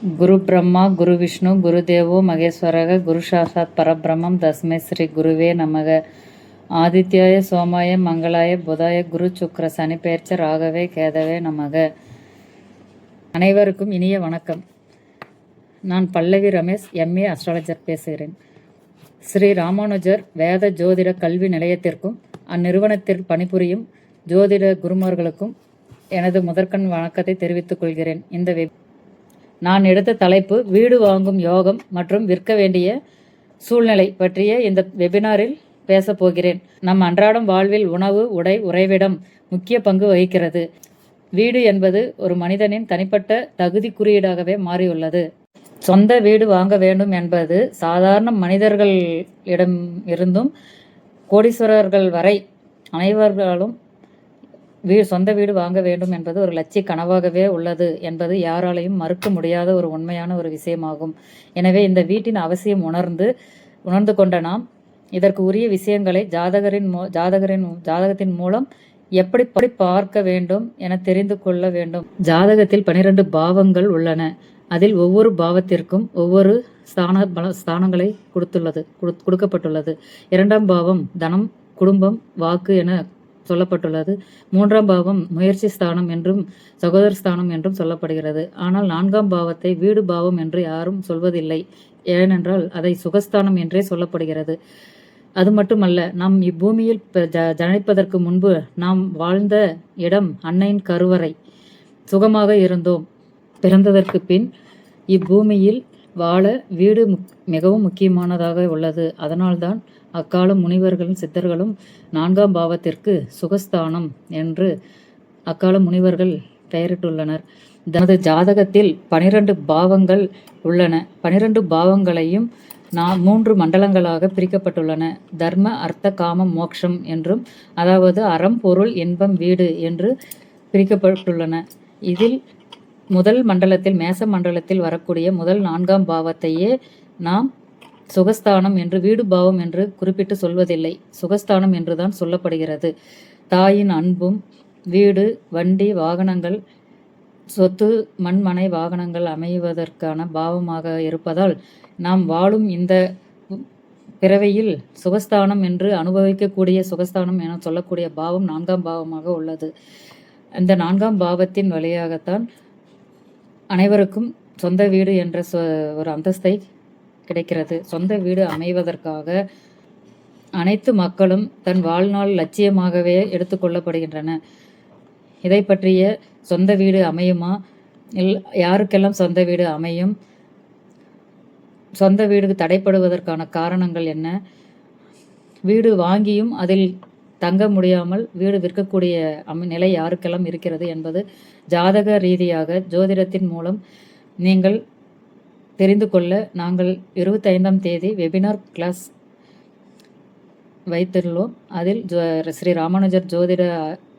குரு பிரம்மா குரு விஷ்ணு குரு தேவோ மகேஸ்வரக குரு சாட்சாத் பரபிரம்மம் தஸ்மை ஸ்ரீ குருவே நமக. ஆதித்யாய சோமாய மங்களாய புதாய குரு சுக்ர சனி பெயர்ச்ச ராகவே கேதவே நமக. அனைவருக்கும் இனிய வணக்கம். நான் பல்லவி ரமேஷ், எம்ஏ அஸ்ட்ராலஜர் பேசுகிறேன். ஸ்ரீ ராமானுஜர் வேத ஜோதிட கல்வி நிலையத்திற்கும் அந்நிறுவனத்தில் பணிபுரியும் ஜோதிட குருமார்களுக்கும் எனது முதற்கண் வணக்கத்தை தெரிவித்துக் கொள்கிறேன். நான் எடுத்த தலைப்பு வீடு வாங்கும் யோகம் மற்றும் விற்க வேண்டிய சூழ்நிலை பற்றிய இந்த வெபினாரில் பேசப் போகிறேன். நம் அன்றாடம் வாழ்வில் உணவு, உடை, உறைவிடம் முக்கிய பங்கு வகிக்கிறது. வீடு என்பது ஒரு மனிதனின் தனிப்பட்ட தகுதி குறியீடாகவே மாறியுள்ளது. சொந்த வீடு வாங்க வேண்டும் என்பது சாதாரண மனிதர்களிடம் இருந்தும் கோடீஸ்வரர்கள் வரை அனைவர்களும் சொந்த வீடு வாங்க வேண்டும் என்பது ஒரு லட்சிய கனவாகவே உள்ளது என்பது யாராலையும் மறுக்க முடியாத ஒரு உண்மையான ஒரு விஷயமாகும். எனவே இந்த வீட்டின் அவசியம் உணர்ந்து கொண்ட நாம் இதற்கு உரிய விஷயங்களை ஜாதகத்தின் மூலம் எப்படி பார்க்க வேண்டும் என தெரிந்து கொள்ள வேண்டும். ஜாதகத்தில் 12 பாவங்கள் உள்ளன. அதில் ஒவ்வொரு பாவத்திற்கும் ஒவ்வொரு ஸ்தானங்களை கொடுக்கப்பட்டுள்ளது. 2ஆம் பாவம் தனம், குடும்பம், வாக்கு என சொல்லப்பட்டுள்ளது. 3ஆம் பாவம் முயற்சி ஸ்தானம் என்றும் சகோதர ஸ்தானம் என்றும் சொல்லப்படுகிறது. ஆனால் 4ஆம் பாவத்தை வீடு பாவம் என்று யாரும் சொல்வதில்லை. ஏனென்றால் அதை சுகஸ்தானம் என்றே சொல்லப்படுகிறது. அது மட்டுமல்ல, நாம் இப்பூமியில் ஜனிப்பதற்கு முன்பு நாம் வாழ்ந்த இடம் அன்னையின் கருவறை. சுகமாக இருந்தோம். பிறந்ததற்கு பின் இப்பூமியில் வாழ வீடு மிகவும் முக்கியமானதாக உள்ளது. அதனால்தான் அக்கால முனிவர்களும் சித்தர்களும் 4ஆம் பாவத்திற்கு சுகஸ்தானம் என்று அக்கால முனிவர்கள் பெயரிட்டுள்ளனர். தனது ஜாதகத்தில் 12 பாவங்கள் உள்ளன. 12 பாவங்களையும் 3 மண்டலங்களாக பிரிக்கப்பட்டுள்ளன. தர்ம, அர்த்த, காமம், மோட்சம் என்றும், அதாவது அறம், பொருள், இன்பம், வீடு என்று பிரிக்கப்பட்டுள்ளன. இதில் முதல் மண்டலத்தில் மேச மண்டலத்தில் வரக்கூடிய முதல் 4ஆம் பாவத்தையே நாம் சுகஸ்தானம் என்று வீடு பாவம் என்று குறிப்பிட்டு சொல்வதில்லை. சுகஸ்தானம் என்றுதான் சொல்லப்படுகிறது. தாயின் அன்பும் வீடு, வண்டி, வாகனங்கள், சொத்து, மண்மனை, வாகனங்கள் அமைவதற்கான பாவமாக இருப்பதால் நாம் வாழும் இந்த பிறவையில் சுகஸ்தானம் என்று அனுபவிக்கக்கூடிய சுகஸ்தானம் என சொல்லக்கூடிய பாவம் 4ஆம் பாவமாக உள்ளது. இந்த 4ஆம் பாவத்தின் வழியாகத்தான் அனைவருக்கும் சொந்த வீடு என்ற ஒரு அந்தஸ்தை கிடைக்கிறது. சொந்த வீடு அமைவதற்காக அனைத்து மக்களும் தன் வாழ்நாள் லட்சியமாகவே எடுத்துக்கொள்ளப்படுகின்றன. இதை பற்றிய சொந்த வீடு அமையுமா, யாருக்கெல்லாம் சொந்த வீடு அமையும், சொந்த வீடு தடைப்படுவதற்கான காரணங்கள் என்ன, வீடு வாங்கியும் அதில் தங்க முடியாமல் வீடு விற்கக்கூடிய நிலை யாருக்கெல்லாம் இருக்கிறது என்பது ஜாதக ரீதியாக ஜோதிடத்தின் மூலம் நீங்கள் தெரிந்து கொள்ள நாங்கள் 25ஆம் தேதி வெபினார் கிளாஸ் வைத்துள்ளோம். அதில் ஸ்ரீ ராமானுஜர்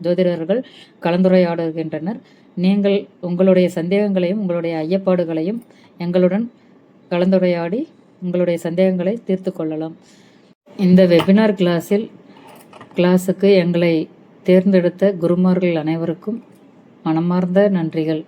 ஜோதிடர்கள் கலந்துரையாடுகின்றனர். நீங்கள் உங்களுடைய சந்தேகங்களையும் உங்களுடைய ஐயப்பாடுகளையும் எங்களுடன் கலந்துரையாடி உங்களுடைய சந்தேகங்களை தீர்த்து கொள்ளலாம். இந்த வெபினார் கிளாஸுக்கு எங்களை தேர்ந்தெடுத்த குருமார்கள் அனைவருக்கும் மனமார்ந்த நன்றிகள்.